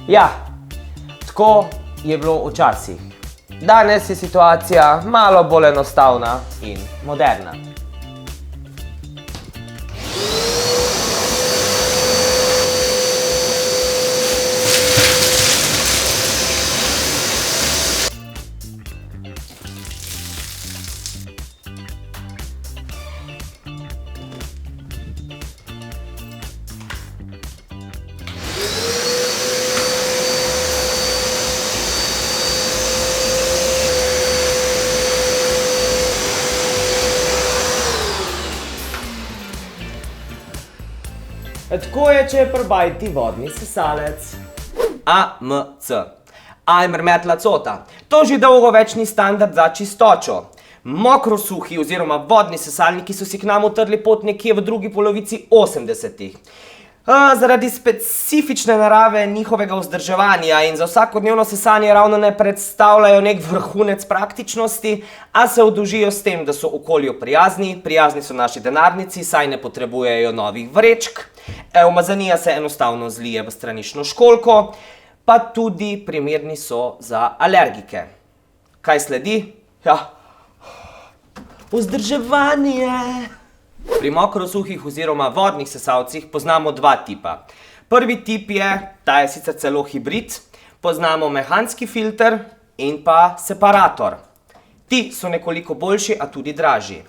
Ja, tako je bilo včasih. Danes je situacija malo bolj enostavna in moderna. Tako je, če je pri bajti vodni sesalec. AMC. Ajmer metla cota. To že dolgo več ni standard za čistočo. Mokrosuhi oziroma vodni sesalniki so si k nam utrli pot nekje v drugi polovici 80-ih. Zaradi specifične narave njihovega vzdrževanja in za vsakodnevno sesanje ravno ne predstavljajo nek vrhunec praktičnosti, a se odužijo s tem, da so okolju prijazni, prijazni so naši denarnici, saj ne potrebujejo novih vrečk, umazanija se enostavno zlije v stranično školjko, pa tudi primerni so za alergike. Kaj sledi? Ja, vzdrževanje! Pri mokrosuhih oziroma vodnih sesalcih poznamo dva tipa. Prvi tip je, ta je sicer celo hibrid, poznamo mehanski filter in pa separator. Ti so nekoliko boljši, a tudi dražji.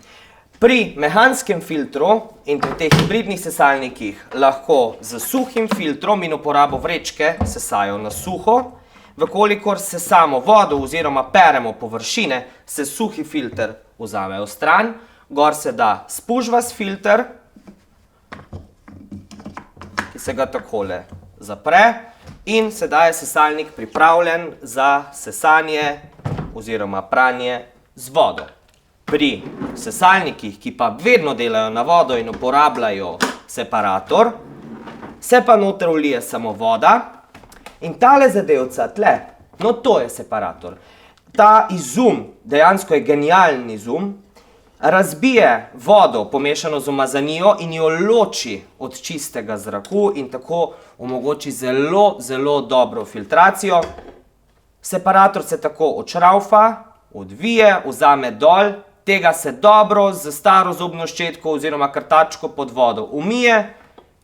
Pri mehanskem filtru in pri teh hibridnih sesalnikih lahko z suhim filtrom in uporabo vrečke sesajo na suho. Vkolikor sesamo vodo oziroma peremo površine, se suhi filter vzame v stran. Gor se da spužvast filter, ki se ga takole zapre in sedaj je sesalnik pripravljen za sesanje oziroma pranje z vodo. Pri sesalnikih, ki pa vedno delajo na vodo in uporabljajo separator, se pa noter vlije samo voda in tale zadevca tle, no to je separator. Ta izum, dejansko je genialen izum, razbije vodo pomešano z umazanijo in jo loči od čistega zraku in tako omogoči zelo dobro filtracijo. Separator se tako odšravfa, odvije, vzame dol, tega se dobro z staro zobno ščetko oziroma krtačko pod vodo umije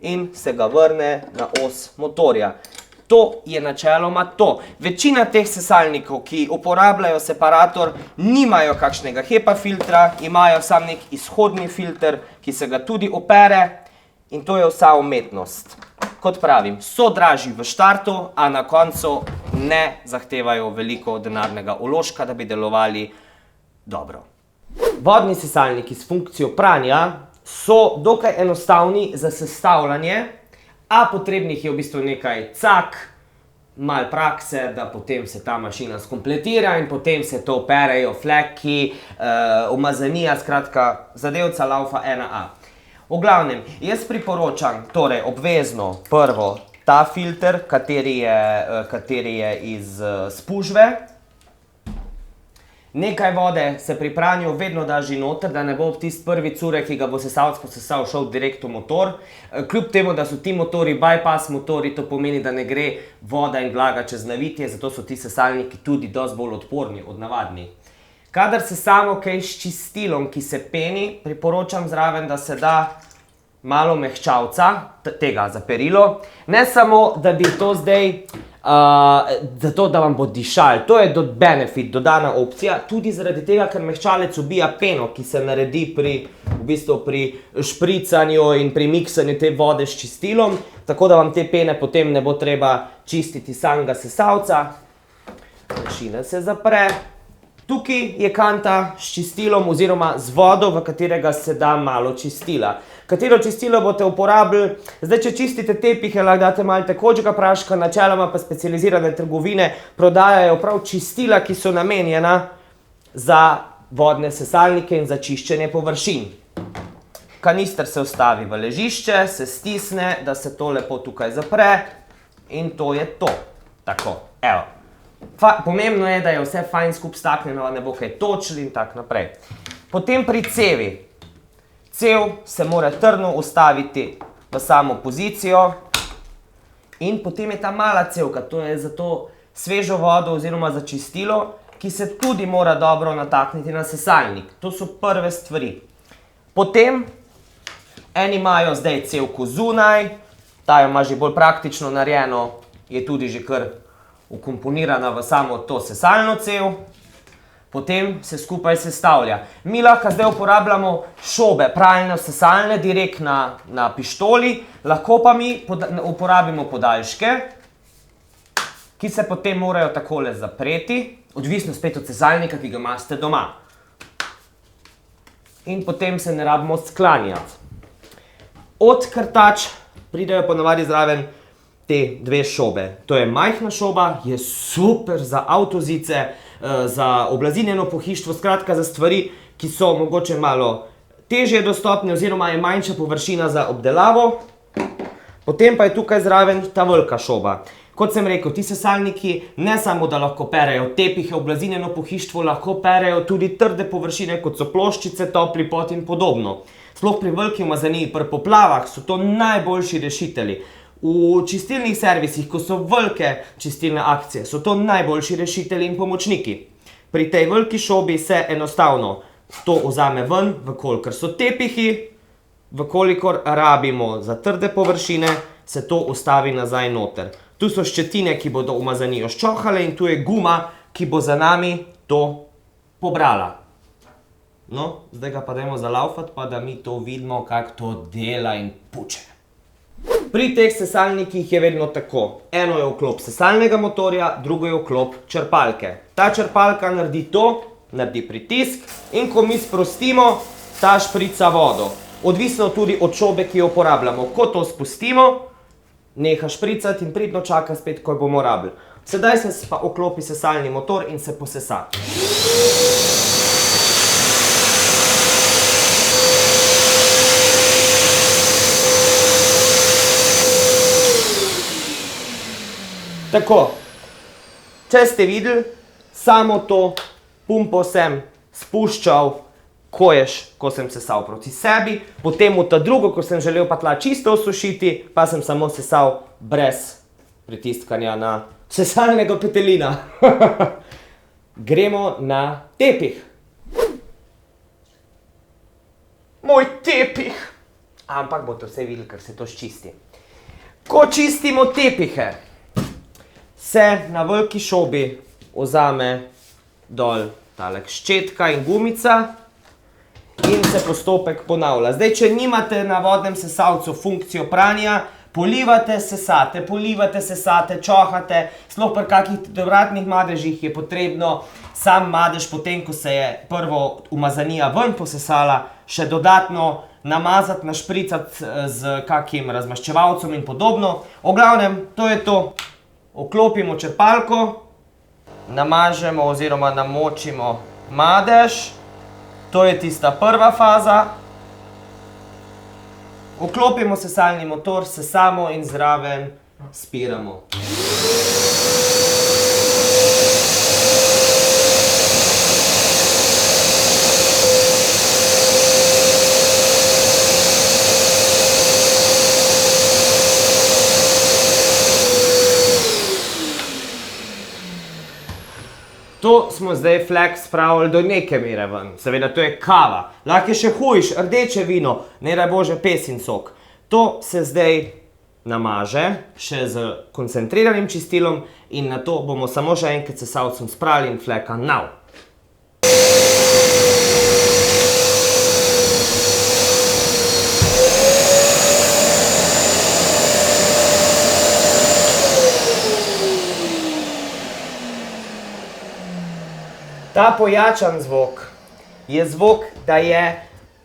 in se ga vrne na os motorja. To je načeloma to. Večina teh sesalnikov, ki uporabljajo separator, nimajo kakšnega HEPA filtra, imajo sam nek izhodni filter, ki se ga tudi opere in to je vsa umetnost. Kot pravim, so dražji v štartu, a na koncu ne zahtevajo veliko denarnega vložka, da bi delovali dobro. Vodni sesalniki s funkcijo pranja so dokaj enostavni za sestavljanje, a potrebnih je v bistvu nekaj cak, malo prakse, da potem se ta mašina skompletira in potem se to perejo fleki, umazanija, skratka, zadevca laufa 1A. V glavnem, jaz priporočam torej obvezno prvo ta filter, kateri je iz spužve. Nekaj vode se pri pranju vedno da že noter, da ne bo tisti prvi curek, ki ga bo sesalec posesal, šel direkt v motor. Kljub temu, da so ti motori bypass motori, to pomeni, da ne gre voda in vlaga čez navitje, zato so ti sesalniki tudi dosti bolj odporni od navadnih. Kadar sesamo kaj s čistilom, ki se peni, priporočam zraven, da se da malo mehčavca, tega za perilo. Ne samo, da bi to zdaj zato, da vam bo dišal. To je benefit, dodana opcija, tudi zaradi tega, ker mehčalec ubija peno, ki se naredi pri špricanju in pri miksanju te vode s čistilom, tako da vam te pene potem ne bo treba čistiti samega sesalca. Mašina se zapre. Tukaj je kanta s čistilom oziroma z vodo, v katerega se da malo čistila. Katero čistilo boste uporabili? Zdaj, če čistite tepihe, lahko date malo tekočega praška, načeloma pa specializirane trgovine prodajajo prav čistila, ki so namenjena za vodne sesalnike in za čiščenje površin. Kanister se vstavi v ležišče, se stisne, da se to lepo tukaj zapre in to je to. Tako, evo. Pomembno je, da je vse fajn skup staknjeno, ne bo kaj točil in tak naprej. Potem pri cevi. Cev se mora trdno ustaviti v samo pozicijo In potem je ta mala cevka, to je za to svežo vodo oziroma za čistilo, ki se tudi mora dobro natakniti na sesalnik. To so prve stvari. Potem eni imajo zdaj cevko zunaj, ta jo ima že bolj praktično narejeno, je tudi že kar vkomponirana v samo to sesalno cev. Potem se skupaj sestavlja. Mi lahko zdaj uporabljamo šobe, pralne, sesalne, direkt na pištoli, lahko pa mi uporabimo podaljške, ki se potem morajo takole zapreti, odvisno spet od sesalnika, ki ga imate doma. In potem se ne rabimo sklanjati. Od krtač pridejo ponavadi zraven te dve šobe. To je majhna šoba, je super za avtozice, za oblazinjeno pohištvo, skratka za stvari, ki so mogoče malo težje dostopne oziroma je manjša površina za obdelavo. Potem pa je tukaj zraven ta velika šoba. Kot sem rekel, ti sesalniki ne samo, da lahko perejo tepihe, oblazinjeno pohištvo, lahko perejo tudi trde površine, kot so ploščice, topli pot in podobno. Sploh pri veliki umazaniji, pri poplavah so to najboljši rešitelji. V čistilnih servisih, ko so velike čistilne akcije, so to najboljši rešitelji in pomočniki. Pri tej veliki šobi se enostavno to vzame ven, vkolikor so tepihi, vkolikor rabimo za trde površine, se to ustavi nazaj noter. Tu so ščetine, ki bodo umazanijo ščohale in tu je guma, ki bo za nami to pobrala. No, zdaj ga pa dajmo zalaufati, pa da mi to vidimo, kako to dela in puče. Pri teh sesalnikih je vedno tako. Eno je vklop sesalnega motorja, drugo je vklop črpalke. Ta črpalka naredi to, naredi pritisk in ko mi sprostimo, ta šprica vodo. Odvisno tudi od šobe, ki jo uporabljamo. Ko to spustimo, neha špricati in pridno čaka spet, ko jo bomo rabili. Sedaj se pa vklopi sesalni motor in se posesa. Tako, če ste videli, samo to pumpo sem spuščal, ko sem sesal proti sebi, potem v ta drugo, ko sem želel pa tla čisto osušiti, pa sem samo sesal brez pritiskanja na sesalnega petelina. Gremo na tepih. Moj tepih! Ampak boste vse videli, ker se to ščisti. Ko čistimo tepihe, se na veliki šobi vzame dol tale ščetka in gumica in se postopek ponavlja. Zdaj, če nimate na vodnem sesalcu funkcijo pranja, polivate, sesate, čohate, sploh pri kakih dovratnih madežih je potrebno sam madež, potem ko se je prvo umazanija ven posesala, še dodatno namazati, našpricati z kakim razmaščevalcem in podobno. V glavnem, to je to. Vklopimo črpalko, namažemo oziroma namočimo madež. To je tista prva faza. Vklopimo sesalni motor, sesamo in zraven spiramo. To smo zdaj flek spravili do neke mere ven. Seveda, to je kava. Lahko je še hujš, rdeče vino, ne daj Bože pesin sok. To se zdaj namaže še z koncentriranim čistilom in na to bomo samo še enkrat sesalcem spravili in fleka nav. Ta pojačan zvok je zvok, da je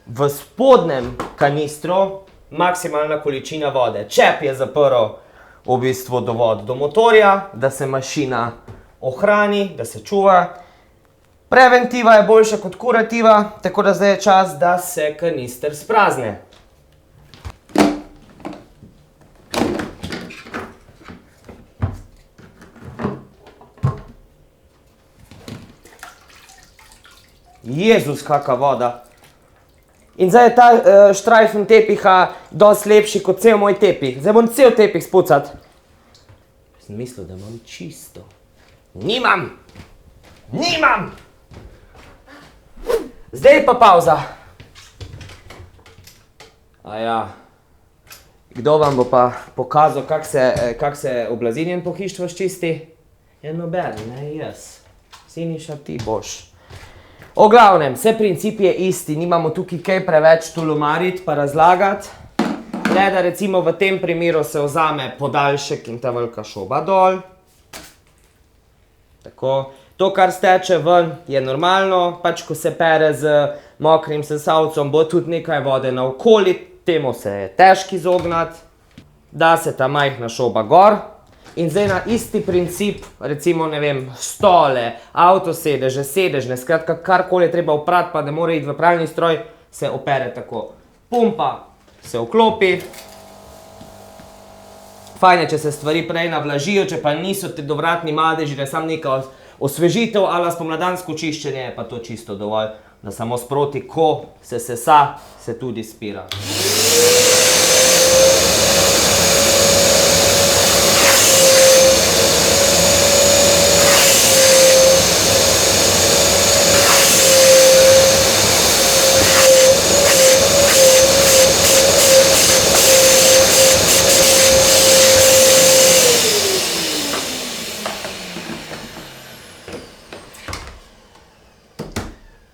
v spodnjem kanistru maksimalna količina vode. Čep je zaprl v bistvu dovod do motorja, da se mašina ohrani, da se čuva. Preventiva je boljša kot kurativa, tako da zdaj je čas, da se kanister sprazne. Jezus, kakva voda. In zdaj je ta štrajfen tepiha dosti lepši kot cel moj tepih. Zdaj bom cel tepih spucati. Sem mislil, da imam čisto. Nimam! Nimam! Zdaj pa pauza. Aja, kdo vam bo pa pokazal, kak se oblazinjen pohištvo ščisti? Je noben, ne jaz. Siniša, ti boš. O glavnem, vse princip je isti, nimamo tukaj kaj preveč tulumariti pa razlagati. Le da recimo v tem primeru se vzame podaljšek in ta velika šoba dol. Tako. To, kar steče ven, je normalno, pač ko se pere z mokrim sesalcem, bo tudi nekaj vode naokoli, temu se je težko izognati. Da se ta majhna šoba gor. In zdaj na isti princip, recimo, ne vem, stole, avtosedeže, sedežne, skratka, karkoli je treba oprati, pa ne more iti v pralni stroj, se opere tako. Pumpa se vklopi. Fajn je, če se stvari prej navlažijo, če pa niso te dovratni madeži, da je samo neka osvežitev ali spomladansko čiščenje, je pa to čisto dovolj, da samo sproti, ko se sesa, se tudi spira.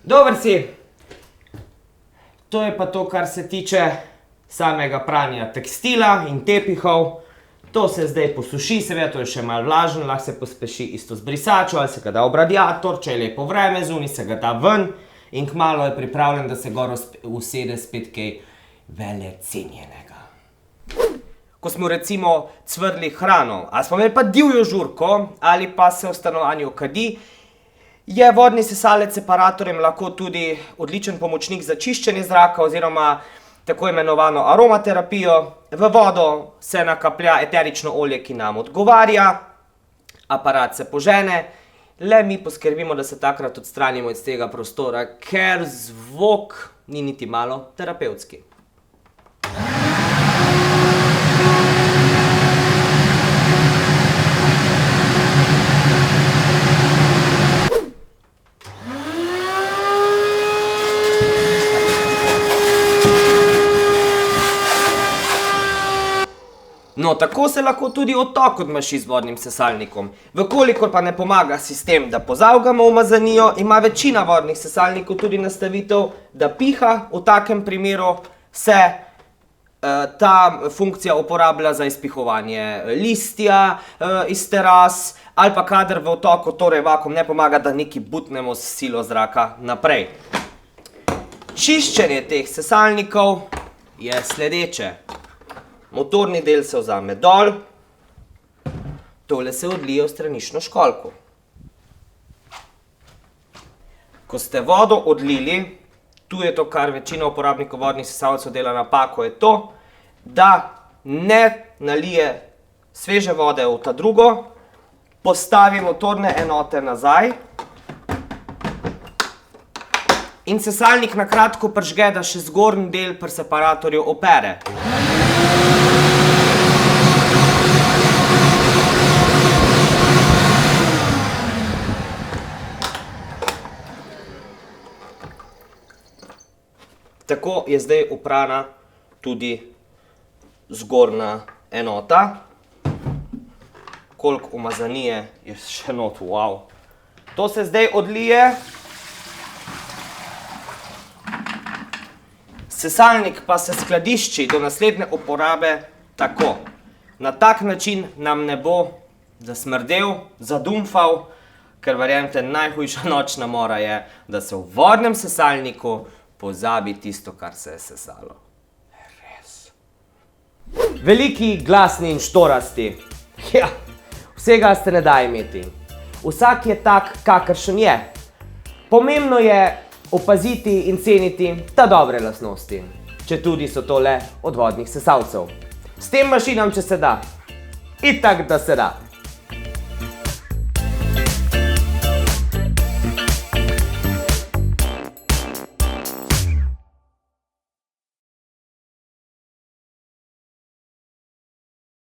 Dober si. To je pa to, kar se tiče samega pranja tekstila in tepihov. To se zdaj posuši, seveda to je še malo vlažno, lahko se pospeši isto z brisačo ali se ga da v radiator, če je lepo vreme zunaj, se ga da ven in kmalu je pripravljen, da se gor usede spet kaj velecenjenega. Ko smo recimo cvrli hrano, ali smo imeli pa divjo žurko ali pa se v stanovanju kadi, je vodni sesalec s separatorjem lahko tudi odličen pomočnik za čiščenje zraka oziroma tako imenovano aromaterapijo. V vodo se nakaplja eterično olje, ki nam odgovarja, aparat se požene, le mi poskrbimo, da se takrat odstranimo iz tega prostora, ker zvok ni niti malo terapevtski. No, tako se lahko tudi odtok odmaši z vodnim sesalnikom. Vkolikor pa ne pomaga sistem, da pozavgamo umazanijo, ima večina vodnih sesalnikov tudi nastavitev, da piha. V takem primeru se ta funkcija uporablja za izpihovanje listja iz teras ali pa kadar v odtoku, torej vakuum, ne pomaga, da nekaj butnemo s silo zraka naprej. Čiščenje teh sesalnikov je sledeče. Motorni del se vzame dol, tole se odlije v straniščno školjko. Ko ste vodo odlili, tu je to, kar večina uporabnikov vodnih sesalcev dela napako, je to, da ne nalije sveže vode v ta drugo, postavi motorne enote nazaj in sesalnik na kratko pržge, da še zgornji del pri separatorju opere. Tako je zdaj oprana tudi zgornja enota. Koliko umazanije je še not, wow. To se zdaj odlije. Sesalnik pa se skladišči do naslednje uporabe tako. Na tak način nam ne bo zasmrdel, zadumfal, ker verjemite, najhujša nočna mora je, da se v vodnem sesalniku pozabi tisto, kar se je sesalo. Res. Veliki, glasni in štorasti. Ja, vsega se ne da imeti. Vsak je tak, kakršen je. Pomembno je opaziti in ceniti ta dobre lastnosti, četudi so to le od vodnih sesalcev. S tem mašinam, če se da. Itak, da se da.